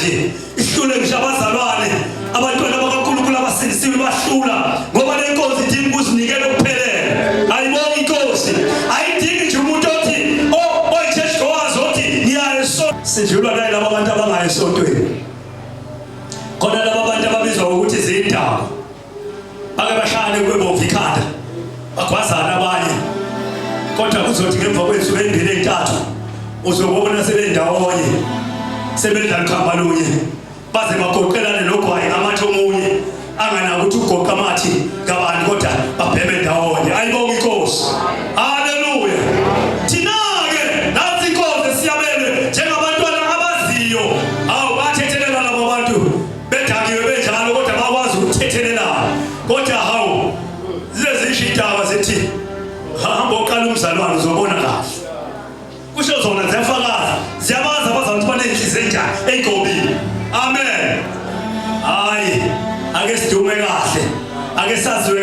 manje ihlule ngisho abazalwane abantwana bakaNkulunkulu abasindisiwe bahlula ngoba le nkosi idinga ukuzinikela ukuphelele. Ayibonga inkosi ayidingi nje umuntu othi oyithesho wazi othi ngiyaye esonto. Sidlula naye laba bantu abangayi esontweni. Khona laba bantu ababizwa ukuthi izindaba bake bahlale kwebomvu ikhanda bagwazana abanye, kodwa kuzothi ngemva kwensuku ezimbili ezintathu uzobona sebendawonye sebedlala ukhamba lunye baze bagoqelane nogwayi ngamathe omunye anganaki ukuthi ugoqa amathi ngabani kodwa babheme ndawonye. Ayibonga inkosi. Haleluya. Thina-ke nansi inkosi siyabele njengabantwana abaziyo awu bathethelela labo bantu bedakiwe benjalo kodwa bakwazi ukuthethelelana. Kodwa hawu lezi indaba zithi hamba oqala umzalwane uzobona kahle. Kusho zona ziyafakaza ziyabaza abazalwane banenhliziyo enjani ey'gobile. Amen. Hayi ake sidume kahle ake saziwe.